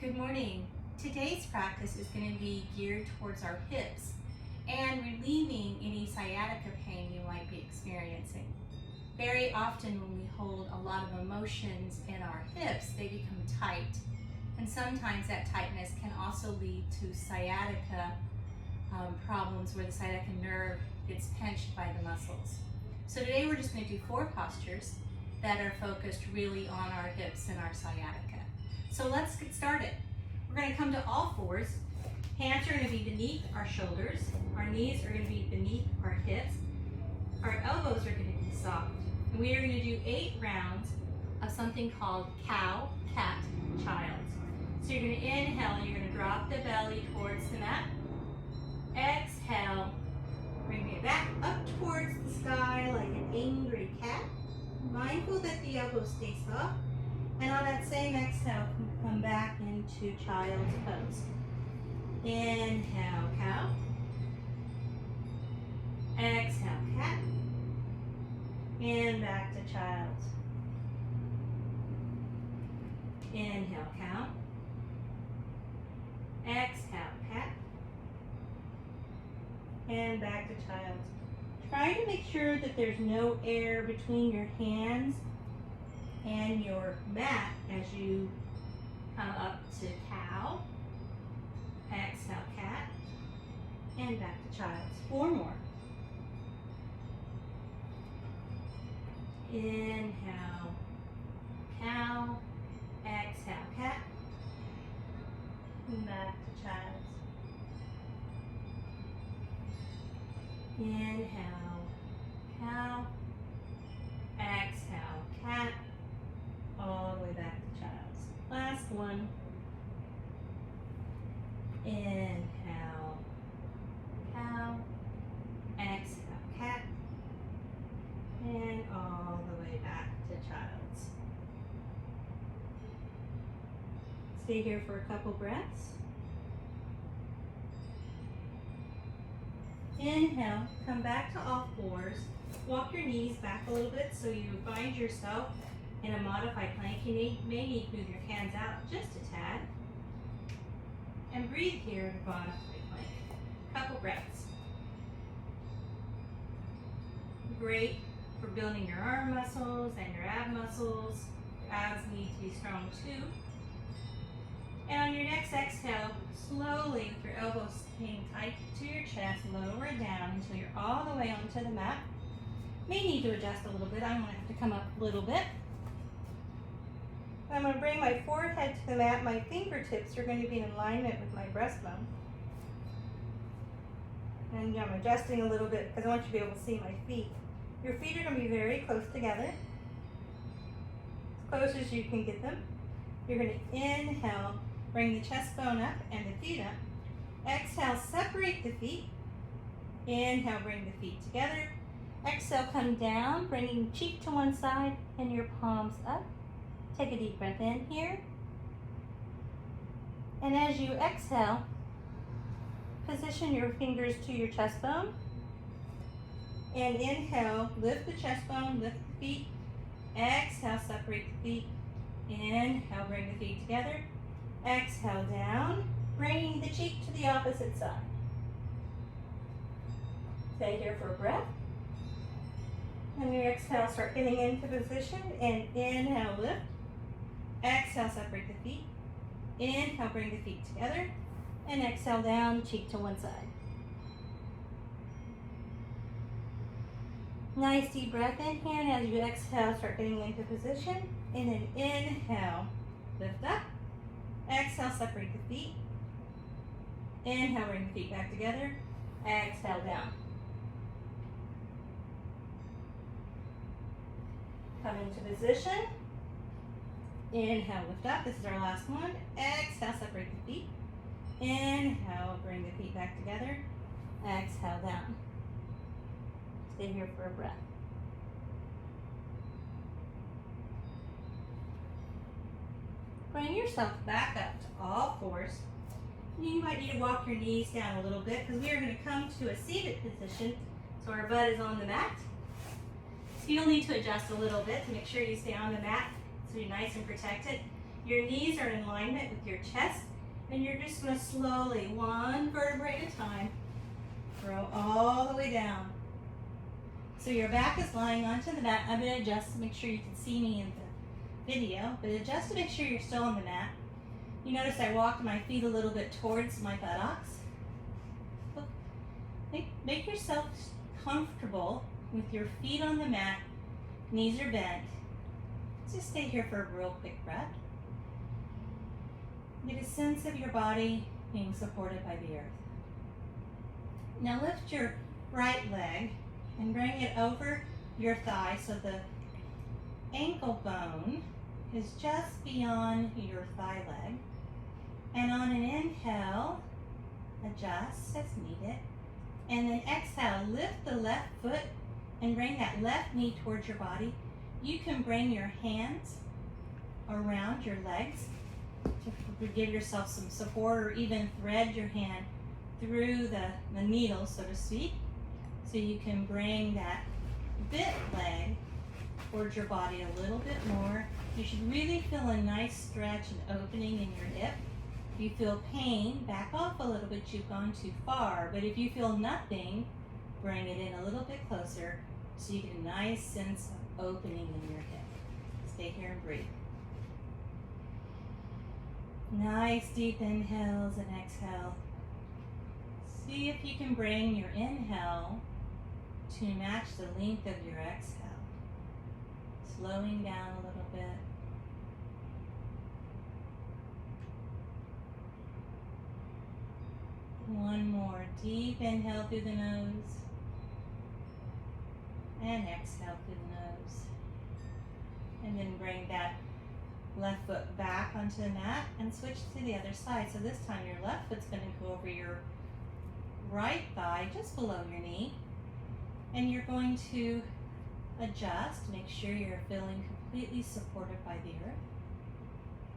Good morning. Today's practice is going to be geared towards our hips and relieving any sciatica pain you might be experiencing. Very often when we hold a lot of emotions in our hips, they become tight. And sometimes that tightness can also lead to sciatica problems where the sciatica nerve gets pinched by the muscles. So today we're just going to do 4 postures that are focused really on our hips and our sciatica. So let's get started. We're going to come to all fours. Hands are going to be beneath our shoulders. Our knees are going to be beneath our hips. Our elbows are going to be soft. And we are going to do 8 rounds of something called cow, cat, child. So you're going to inhale and you're going to drop the belly towards the mat. Exhale, bring it back up towards the sky like an angry cat. Mindful that the elbows stay soft. And on that same exhale, come back into child's pose. Inhale, cow. Exhale, cat. And back to child. Inhale, cow. Exhale, cat. And back to child. Try to make sure that there's no air between your hands and your mat as you come up to cow, exhale cat, and back to child's. 4 more. Inhale, cow, exhale cat, and back to child's. Inhale, cow, exhale cat, all the way back to child's. Last one. Inhale, cow, exhale, cat, and all the way back to child's. Stay here for a couple breaths. Inhale, come back to all fours. Walk your knees back a little bit so you find yourself in a modified plank. You may need to move your hands out just a tad. And breathe here in a modified plank. Couple breaths. Great for building your arm muscles and your ab muscles. Your abs need to be strong too. And on your next exhale, slowly with your elbows staying tight to your chest, lower it down until you're all the way onto the mat. May need to adjust a little bit. I'm going to have to come up a little bit. I'm going to bring my forehead to the mat. My fingertips are going to be in alignment with my breastbone. And I'm adjusting a little bit because I want you to be able to see my feet. Your feet are going to be very close together. As close as you can get them. You're going to inhale, bring the chest bone up and the feet up. Exhale, separate the feet. Inhale, bring the feet together. Exhale, come down, bringing cheek to one side and your palms up. Take a deep breath in here. And as you exhale, position your fingers to your chest bone. And inhale, lift the chest bone, lift the feet. Exhale, separate the feet. Inhale, bring the feet together. Exhale, down, bringing the cheek to the opposite side. Stay here for a breath. And your exhale, start getting into position. And inhale, lift. Exhale, separate the feet. Inhale, bring the feet together. And exhale down, cheek to one side. Nice deep breath in here. And as you exhale, start getting into position. And then inhale, lift up. Exhale, separate the feet. Inhale, bring the feet back together. Exhale, down. Come into position. Inhale, lift up. This is our last one. Exhale, separate the feet. Inhale, bring the feet back together. Exhale, down. Stay here for a breath. Bring yourself back up to all fours. You might need to walk your knees down a little bit because we are going to come to a seated position so our butt is on the mat. So you'll need to adjust a little bit to make sure you stay on the mat so you're nice and protected. Your knees are in alignment with your chest, and you're just going to slowly, one vertebrae at a time, roll all the way down. So your back is lying onto the mat. I'm going to adjust to make sure you can see me in the video, but adjust to make sure you're still on the mat. You notice I walked my feet a little bit towards my buttocks. Make yourself comfortable with your feet on the mat, knees are bent. Just stay here for a real quick breath. Get a sense of your body being supported by the earth. Now lift your right leg and bring it over your thigh so the ankle bone is just beyond your thigh leg. And on an inhale, adjust as needed. And then exhale, lift the left foot and bring that left knee towards your body. You can bring your hands around your legs to give yourself some support, or even thread your hand through the needle, so to speak. So you can bring that bit leg towards your body a little bit more. You should really feel a nice stretch and opening in your hip. If you feel pain, back off a little bit, you've gone too far. But if you feel nothing, bring it in a little bit closer so you get a nice sense of opening in your hip. Stay here and breathe. Nice deep inhales and exhale. See if you can bring your inhale to match the length of your exhale. Slowing down a little bit. One more deep inhale through the nose and exhale through the nose. And then bring that left foot back onto the mat and switch to the other side. So this time your left foot's going to go over your right thigh, just below your knee. And you're going to adjust, make sure you're feeling completely supported by the earth.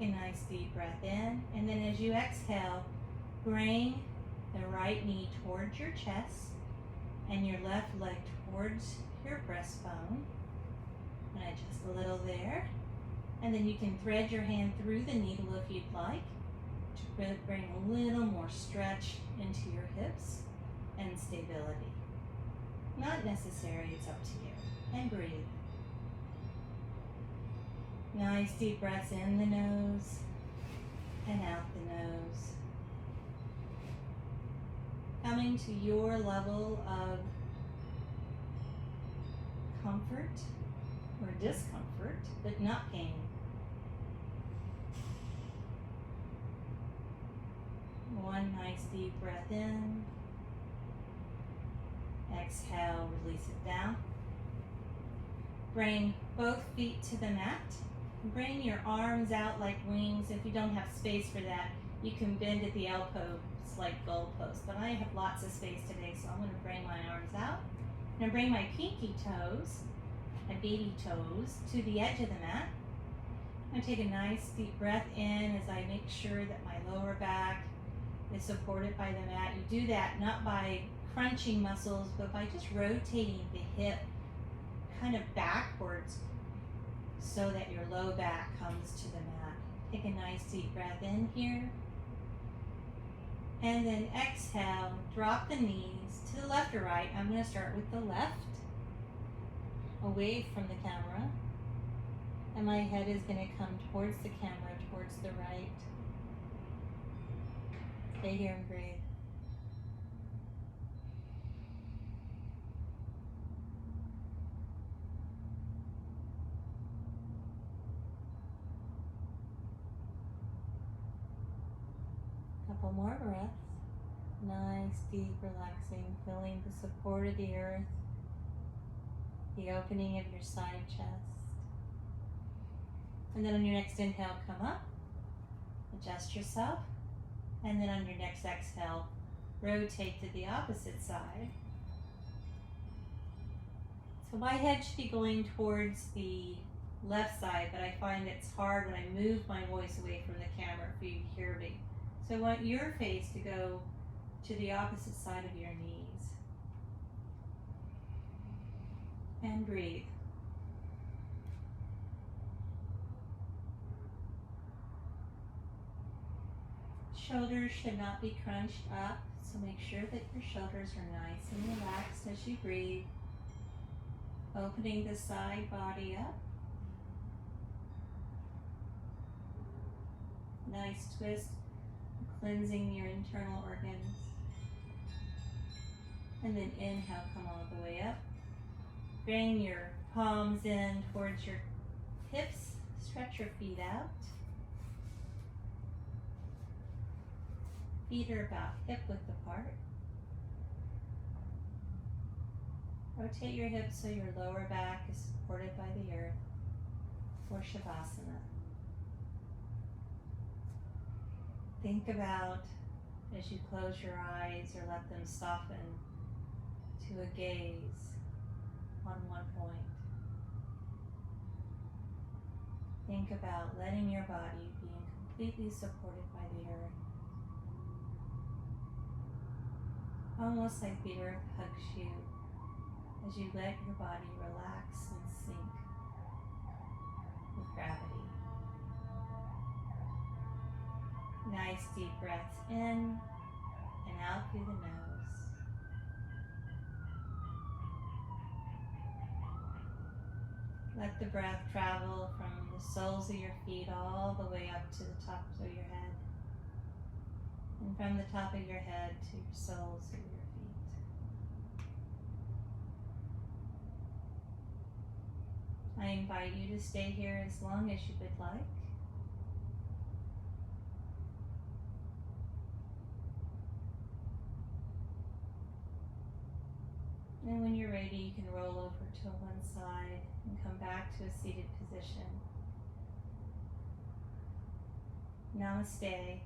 A nice deep breath in. And then as you exhale, bring the right knee towards your chest and your left leg towards your breastbone. And adjust a little there. And then you can thread your hand through the needle if you'd like to bring a little more stretch into your hips and stability. Not necessary, it's up to you. And breathe. Nice deep breaths in the nose and out the nose. Coming to your level of comfort or discomfort, but not pain. One nice deep breath in. Exhale, release it down. Bring both feet to the mat. Bring your arms out like wings. If you don't have space for that, you can bend at the elbows like goalposts. But I have lots of space today, so I'm going to bring my arms out. I'm going to bring my pinky toes, my baby toes, to the edge of the mat. I'm going to take a nice deep breath in as I make sure that my lower back is supported by the mat. You do that not by crunching muscles, but by just rotating the hip kind of backwards so that your low back comes to the mat. Take a nice deep breath in here. And then exhale, drop the knees to the left or right. I'm going to start with the left, away from the camera. And my head is going to come towards the camera, towards the right. Stay here and breathe. Couple more breaths. Nice, deep, relaxing, feeling the support of the earth, the opening of your side chest. And then on your next inhale, come up, adjust yourself, and then on your next exhale, rotate to the opposite side. So my head should be going towards the left side, but I find it's hard when I move my voice away from the camera for you to hear me. So I want your face to go to the opposite side of your knees. And breathe. Shoulders should not be crunched up, so make sure that your shoulders are nice and relaxed as you breathe. Opening the side body up. Nice twist, cleansing your internal organs. And then inhale, come all the way up. Bring your palms in towards your hips. Stretch your feet out. Feet are about hip width apart. Rotate your hips so your lower back is supported by the earth for Shavasana. Think about, as you close your eyes or let them soften to a gaze on one point. Think about letting your body being completely supported by the earth. Almost like the earth hugs you as you let your body relax and sink with gravity. Nice deep breaths in and out through the nose. Let the breath travel from the soles of your feet all the way up to the tops of your head. And from the top of your head to your soles of your feet. I invite you to stay here as long as you would like. And when you're ready, you can roll over to one side and come back to a seated position. Namaste.